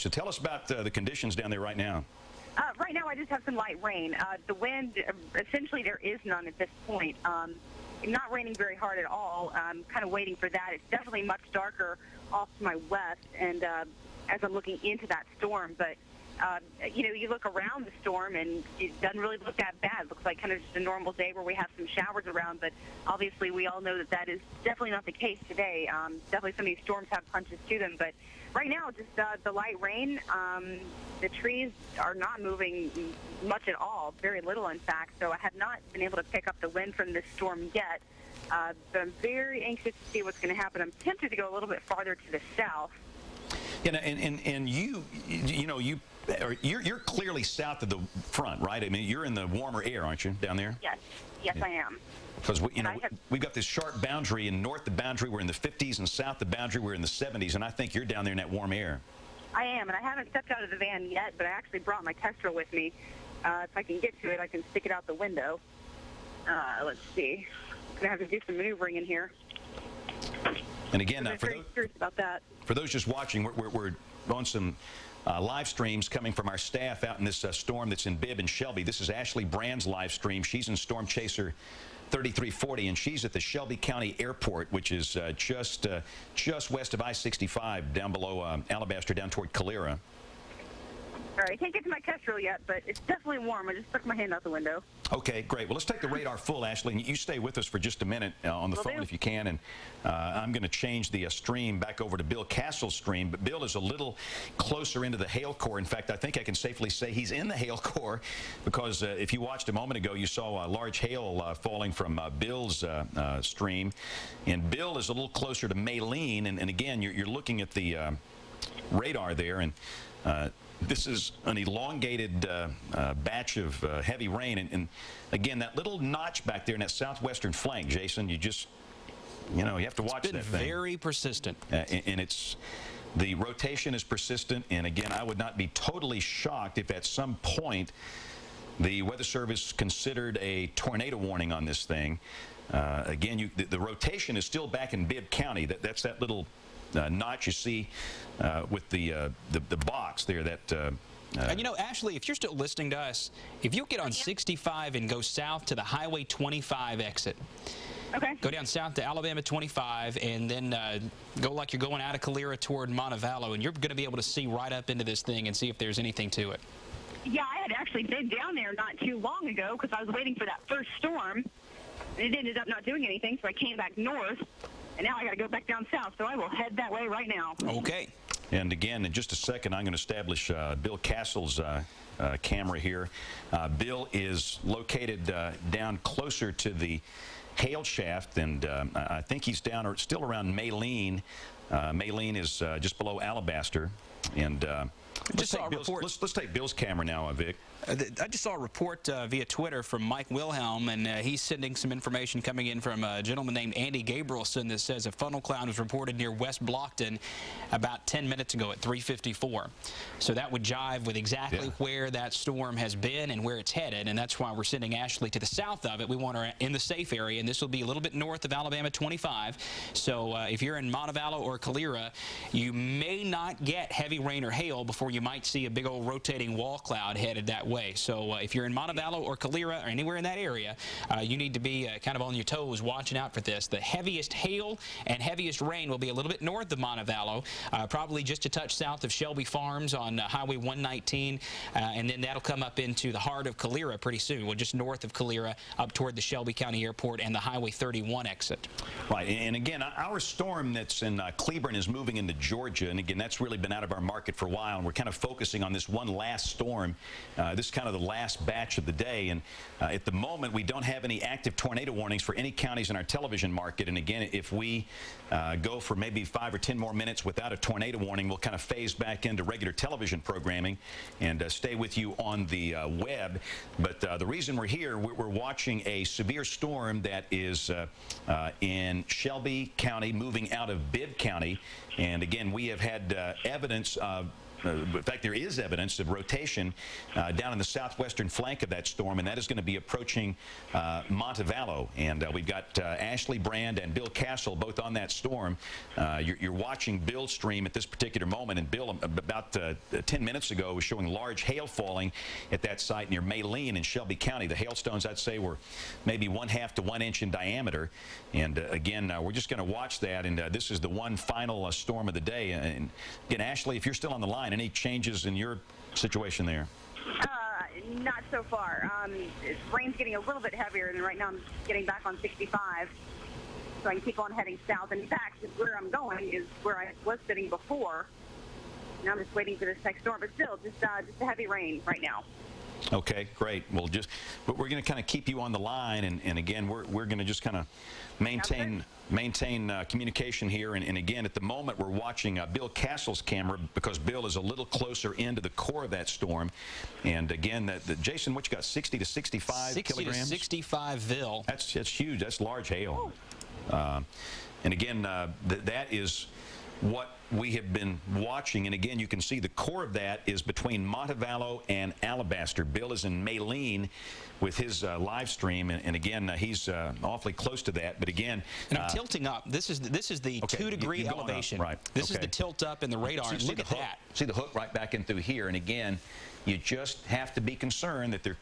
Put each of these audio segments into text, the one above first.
So tell us about the conditions down there right now. Right now, I just have some light rain. The wind, essentially, there is none at this point. Not raining very hard at all. I'm kind of waiting for that. It's definitely much darker off to my west, and as I'm looking into that storm. But, you look around the storm, and it doesn't really look that bad. It looks like kind of just a normal day where we have some showers around. But obviously, we all know that that is definitely not the case today. Definitely some of these storms have punches to them. But right now, just the light rain. The trees are not moving much at all, very little, in fact. So I have not been able to pick up the wind from this storm yet. But I'm very anxious to see what's going to happen. I'm tempted to go a little bit farther to the south. And you're clearly south of the front, right? I mean, you're in the warmer air, aren't you, down there? Yes, yeah. I am. Because we've got this sharp boundary, and north the boundary we're in the 50s, and south the boundary we're in the 70s, and I think you're down there in that warm air. I am, and I haven't stepped out of the van yet, but I actually brought my Kestrel with me. If I can get to it, I can stick it out the window. Let's see. I'm going to have to do some maneuvering in here. And again, I'm very curious about that. For those just watching, we're on some live streams coming from our staff out in this storm that's in Bibb and Shelby. This is Ashley Brand's live stream. She's in Storm Chaser 3340, and she's at the Shelby County Airport, which is just west of I-65, down below Alabaster, down toward Calera. All right, I can't get to my Kestrel yet, but it's definitely warm. I just stuck my hand out the window. Okay, great. Well, let's take the radar full, Ashley, and you stay with us for just a minute on the phone if you can. And I'm going to change the stream back over to Bill Castle's stream. But Bill is a little closer into the hail core. In fact, I think I can safely say he's in the hail core because if you watched a moment ago, you saw large hail falling from Bill's stream. And Bill is a little closer to Maylene. And again, you're looking at the radar there. And this is an elongated batch of heavy rain. And again, that little notch back there in that southwestern flank, Jason, you have to watch that thing. It's been very persistent. And the rotation is persistent. And again, I would not be totally shocked if at some point the Weather Service considered a tornado warning on this thing. Again, the rotation is still back in Bibb County. That's that little notch you see with the box there. And Ashley, if you're still listening to us, if you get on 65 and go south to the Highway 25 exit, okay, go down south to Alabama 25, and then go like you're going out of Calera toward Montevallo, and you're going to be able to see right up into this thing and see if there's anything to it. Yeah, I had actually been down there not too long ago because I was waiting for that first storm, and it ended up not doing anything, so I came back north. And now I got to go back down south, so I will head that way right now. Okay. And again, in just a second, I'm going to establish Bill Castle's camera here. Bill is located down closer to the hail shaft, and I think he's down or still around Maylene. Maylene is just below Alabaster. And let's take Bill's camera now, Vic. I just saw a report via Twitter from Mike Wilhelm, and he's sending some information coming in from a gentleman named Andy Gabrielson that says a funnel cloud was reported near West Blockton about 10 minutes ago at 3:54. So that would jive with exactly where that storm has been and where it's headed, and that's why we're sending Ashley to the south of it. We want her in the safe area, and this will be a little bit north of Alabama 25. So if you're in Montevallo or Calera, you may not get heavy rain or hail before you might see a big old rotating wall cloud headed that way. So if you're in Montevallo or Calera or anywhere in that area, you need to be kind of on your toes watching out for this. The heaviest hail and heaviest rain will be a little bit north of Montevallo, probably just a touch south of Shelby Farms on Highway 119, and then that'll come up into the heart of Calera pretty soon. Well, just north of Calera up toward the Shelby County Airport and the Highway 31 exit. Right, and again, our storm that's in Cleburne is moving into Georgia, and again, that's really been out of our market for a while, and we're kind of focusing on this one last storm. This is kind of the last batch of the day, and at the moment, we don't have any active tornado warnings for any counties in our television market, and again, if we go for maybe 5 or 10 more minutes without a tornado warning, we'll kind of phase back into regular television programming and stay with you on the web. But the reason we're here, we're watching a severe storm that is in Shelby County moving out of Bibb County. And again, we have had evidence of in fact, there is evidence of rotation down in the southwestern flank of that storm, and that is going to be approaching Montevallo. And we've got Ashley Brand and Bill Castle both on that storm. You're watching Bill's stream at this particular moment, and Bill, about 10 minutes ago, was showing large hail falling at that site near Maline in Shelby County. The hailstones, I'd say, were maybe 1/2 to 1 inch in diameter. And again, we're just going to watch that, and this is the one final storm of the day. And again, Ashley, if you're still on the line, any changes in your situation there? Not so far. Rain's getting a little bit heavier, and right now I'm getting back on 65, so I can keep on heading south. And in fact, where I'm going is where I was sitting before. Now I'm just waiting for this next storm, but still, just a heavy rain right now. Okay, great. Well, but we're going to kind of keep you on the line, and again, we're going to just kind of maintain communication here. And again, at the moment, we're watching Bill Castle's camera because Bill is a little closer into the core of that storm. And again, Jason, what you got? 60 to 65 kilograms. 60 to 65 vil. That's huge. That's large hail. And again, that is what we have been watching. And again, you can see the core of that is between Montevallo and Alabaster. Bill is in Maline with his live stream, and again, he's awfully close to that. But again, and I'm tilting up. This is the okay, 2-degree elevation. Up, right. This is the tilt up in the radar. And look at that. See the hook right back in through here. And again, you just have to be concerned that there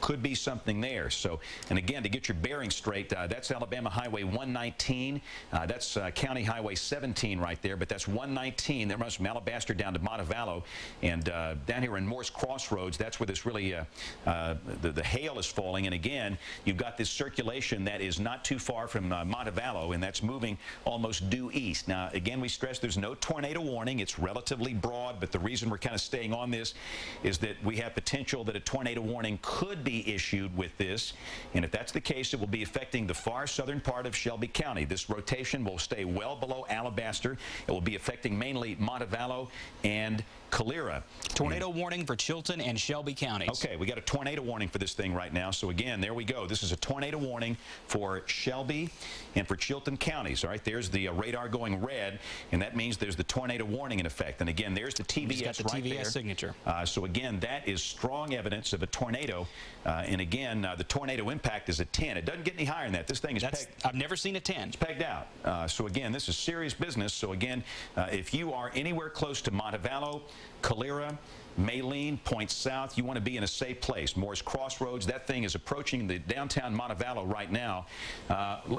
could be something there. So, and again, to get your bearings straight, that's Alabama Highway 119. That's County Highway 17 right there, but that's 119. That runs from Alabaster down to Montevallo. And down here in Morse Crossroads, that's where this really, the hail is falling. And again, you've got this circulation that is not too far from Montevallo, and that's moving almost due east. Now, again, we stress there's no tornado warning. It's relatively broad, but the reason we're kind of staying on this is that we have potential that a tornado warning could be issued with this, and if that's the case, it will be affecting the far southern part of Shelby County. This rotation will stay well below Alabaster. It will be affecting mainly Montevallo and Calera. Tornado warning for Chilton and Shelby counties. Okay, we got a tornado warning for this thing right now. So again, there we go. This is a tornado warning for Shelby and for Chilton counties. All right, there's the radar going red, and that means there's the tornado warning in effect. And again, there's the TVS got the right TVS there. Signature. So again, that is strong evidence of a tornado. And again, the tornado impact is a 10. It doesn't get any higher than that. This thing is pegged. I've never seen a 10. It's pegged out. So again, this is serious business. So again, if you are anywhere close to Montevallo, Calera, Maline, point south, you want to be in a safe place. Morse Crossroads, that thing is approaching the downtown Montevallo right now.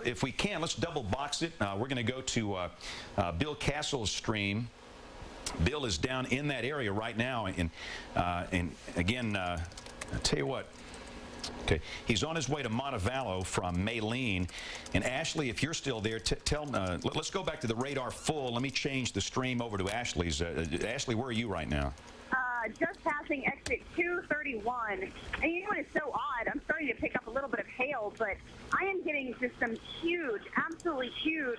If we can, let's double box it. We're going to go to Bill Castle's stream. Bill is down in that area right now, and again, I'll tell you what. Okay, he's on his way to Montevallo from Maline. And Ashley, if you're still there, let's go back to the radar full. Let me change the stream over to Ashley's. Ashley, where are you right now? Just passing exit 231. And you know what is so odd? I'm starting to pick up a little bit of hail, but I am getting just some huge, absolutely huge,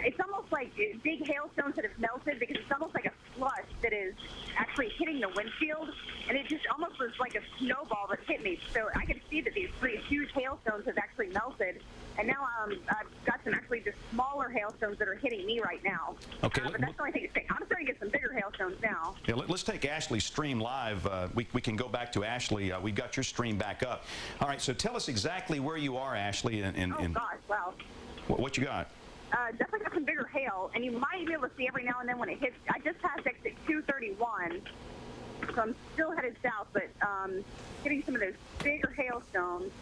it's almost like big hailstones that have melted, because it's almost like a slush that is actually hitting the windshield, and it just almost was like a snowball that hit me. So I can see that these three huge hailstones have actually melted, and now I've got some actually just smaller hailstones that are hitting me right now. Okay, but that's the only thing to say. I'm starting to get some bigger hailstones now. Yeah, let's take Ashley's stream live. We can go back to Ashley. We've got your stream back up. All right, so tell us exactly where you are, Ashley. Oh, gosh, wow. What you got? Definitely got some bigger hail, and you might be able to see every now and then when it hits. I just passed exit 231, so I'm still headed south, but getting some of those bigger hailstones.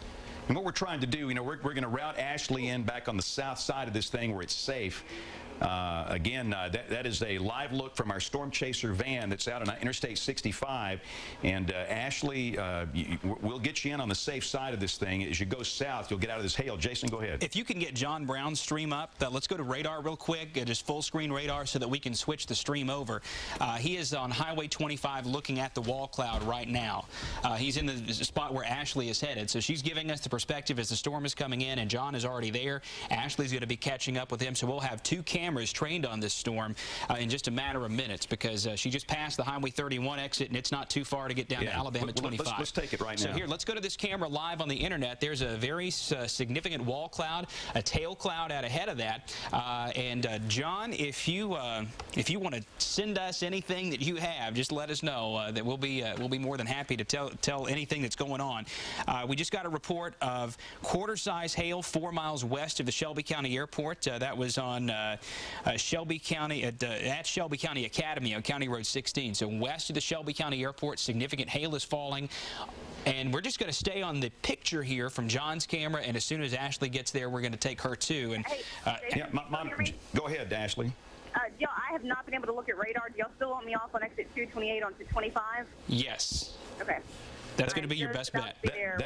And what we're trying to do, we're going to route Ashley in back on the south side of this thing where it's safe. Again, that is a live look from our Storm Chaser van that's out on Interstate 65. And Ashley, we'll get you in on the safe side of this thing. As you go south, you'll get out of this hail. Jason, go ahead. If you can get John Brown's stream up, let's go to radar real quick, just full screen radar so that we can switch the stream over. He is on Highway 25 looking at the wall cloud right now. He's in the spot where Ashley is headed. So she's giving us the perspective as the storm is coming in, and John is already there. Ashley's going to be catching up with him. So we'll have two cameras cameras trained on this storm in just a matter of minutes, because she just passed the Highway 31 exit, and it's not too far to get down to Alabama 25. Let's take it right now. So here, let's go to this camera live on the internet. There's a very significant wall cloud, a tail cloud out ahead of that. John, if you want to send us anything that you have, just let us know. That we'll be more than happy to tell anything that's going on. We just got a report of quarter-size hail 4 miles west of the Shelby County Airport. That was on Shelby County at Shelby County Academy on County Road 16. So west of the Shelby County Airport, significant hail is falling. And we're just going to stay on the picture here from John's camera, and as soon as Ashley gets there, we're going to take her too. And Hey, Mom, go ahead, Ashley. I have not been able to look at radar. Do y'all still want me off on exit 228 onto 25? yes. Okay. That's going to be your best bet.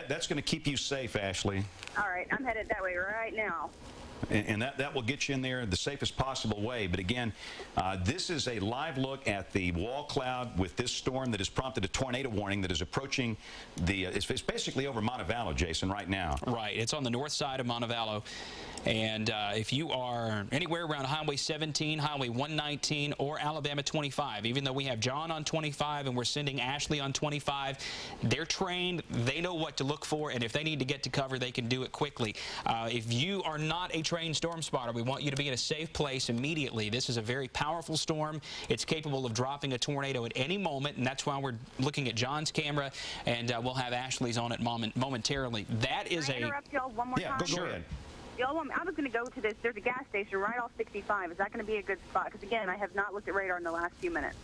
That's going to keep you safe, Ashley. All right, I'm headed that way right now. And that will get you in there the safest possible way. But again, this is a live look at the wall cloud with this storm that has prompted a tornado warning that is approaching it's basically over Montevallo, Jason, right now. Right. It's on the north side of Montevallo. And if you are anywhere around Highway 17, Highway 119, or Alabama 25, even though we have John on 25 and we're sending Ashley on 25, they're trained, they know what to look for, and if they need to get to cover, they can do it quickly. If you are not a trained storm spotter, we want you to be in a safe place immediately. This is a very powerful storm. It's capable of dropping a tornado at any moment, and that's why we're looking at John's camera, and we'll have Ashley's on it momentarily. That is Can I interrupt y'all one more time? Yeah, go ahead. I was going to go to this. There's a gas station right off 65. Is that going to be a good spot? Because, again, I have not looked at radar in the last few minutes.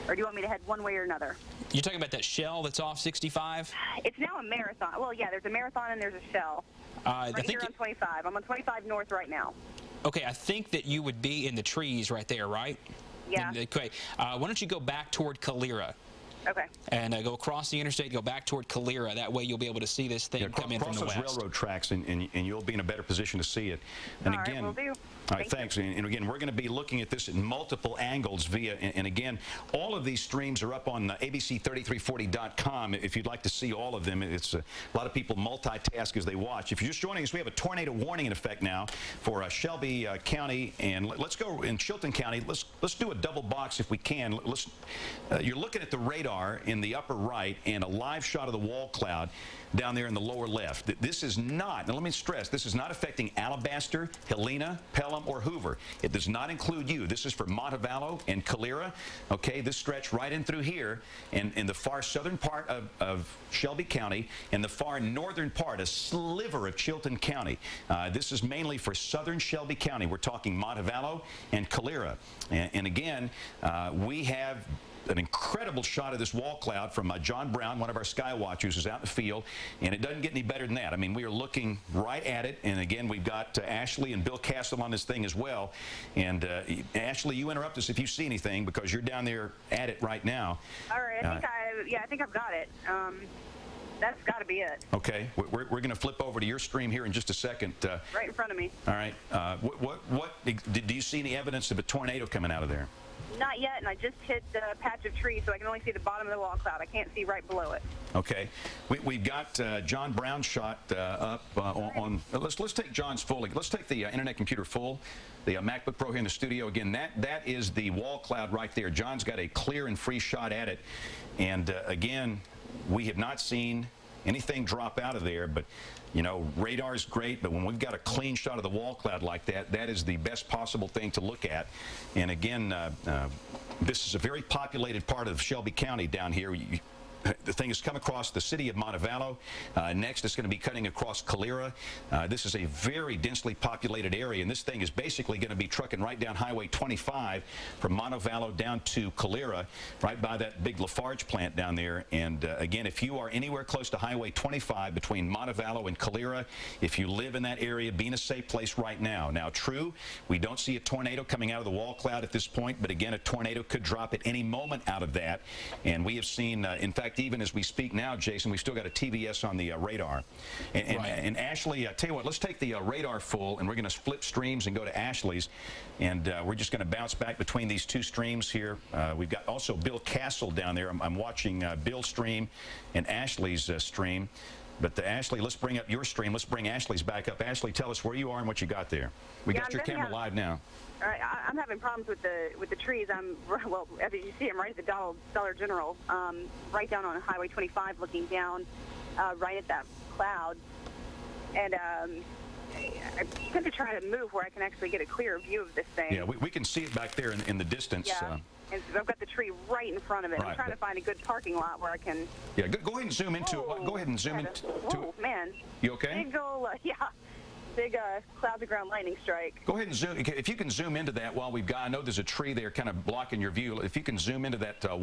Or do you want me to head one way or another? You're talking about that Shell that's off 65? It's now a Marathon. Well, yeah, there's a Marathon and there's a Shell. Right here on 25. I'm on 25 north right now. Okay, I think that you would be in the trees right there, right? Yeah. Okay. Why don't you go back toward Calera? Okay. And go across the interstate, go back toward Calera. That way you'll be able to see this thing come in from the west. Cross those railroad tracks, and you'll be in a better position to see it. And All again, right, will do. All right, thanks. And again, we're going to be looking at this at multiple angles via, and again, all of these streams are up on abc3340.com if you'd like to see all of them. It's a lot of people multitask as they watch. If you're just joining us, we have a tornado warning in effect now for Shelby County, and let's go in Chilton County. Let's do a double box if we can. You're looking at the radar in the upper right and a live shot of the wall cloud down there in the lower left. This is not, now let me stress, this is not affecting Alabaster, Helena, Pelham, or Hoover. It does not include you. This is for Montevallo and Calera. Okay, this stretch right in through here, and in the far southern part of Shelby County and the far northern part, a sliver of Chilton County. This is mainly for southern Shelby County. We're talking Montevallo and Calera. And again, we have an incredible shot of this wall cloud from John Brown, one of our sky watchers, who's out in the field, and it doesn't get any better than that. I mean, we are looking right at it, and again, we've got Ashley and Bill Castle on this thing as well. And Ashley, you interrupt us if you see anything, because you're down there at it right now. All right, I think I've got it. That's got to be it. Okay, we're going to flip over to your stream here in just a second. Right in front of me. All right, do you see any evidence of a tornado coming out of there? Not yet, and I just hit the patch of trees, so I can only see the bottom of the wall cloud. I can't see right below it. Okay, we've got John Brown shot up on. Let's take John's full. Let's take the Internet computer full, the MacBook Pro here in the studio. Again, that is the wall cloud right there. John's got a clear and free shot at it, and again, we have not seen anything drop out of there, but you know, radar's great, but when we've got a clean shot of the wall cloud like that, that is the best possible thing to look at. And again, this is a very populated part of Shelby County down here. The thing has come across the city of Montevallo. Next, it's going to be cutting across Calera. This is a very densely populated area, and this thing is basically going to be trucking right down Highway 25 from Montevallo down to Calera, right by that big Lafarge plant down there. And again, if you are anywhere close to Highway 25 between Montevallo and Calera, if you live in that area, be in a safe place right now. Now, true, we don't see a tornado coming out of the wall cloud at this point, but again, a tornado could drop at any moment out of that. And we have seen, in fact, even as we speak now, Jason, we've still got a TVS on the radar. And Ashley, tell you what, let's take the radar full, and we're going to split streams and go to Ashley's. And we're just going to bounce back between these two streams here. We've got also Bill Castle down there. I'm watching Bill's stream and Ashley's stream. But Ashley, let's bring up your stream. Let's bring Ashley's back up. Ashley, tell us where you are and what you got there. We got your camera live now. All right, I'm having problems with the trees. Well, as you see, I'm right at the Dollar General, right down on Highway 25, looking down right at that cloud. And I'm going to try to move where I can actually get a clearer view of this thing. Yeah, we can see it back there in the distance. Yeah. And so I've got the tree right in front of it. Right, I'm trying to find a good parking lot where I can... Yeah, go ahead and zoom into it. Go ahead and zoom into it. Whoa, man. You okay? Big old, big clouds of ground lightning strike. Go ahead and zoom. If you can zoom into that while we've got, I know there's a tree there kind of blocking your view. If you can zoom into that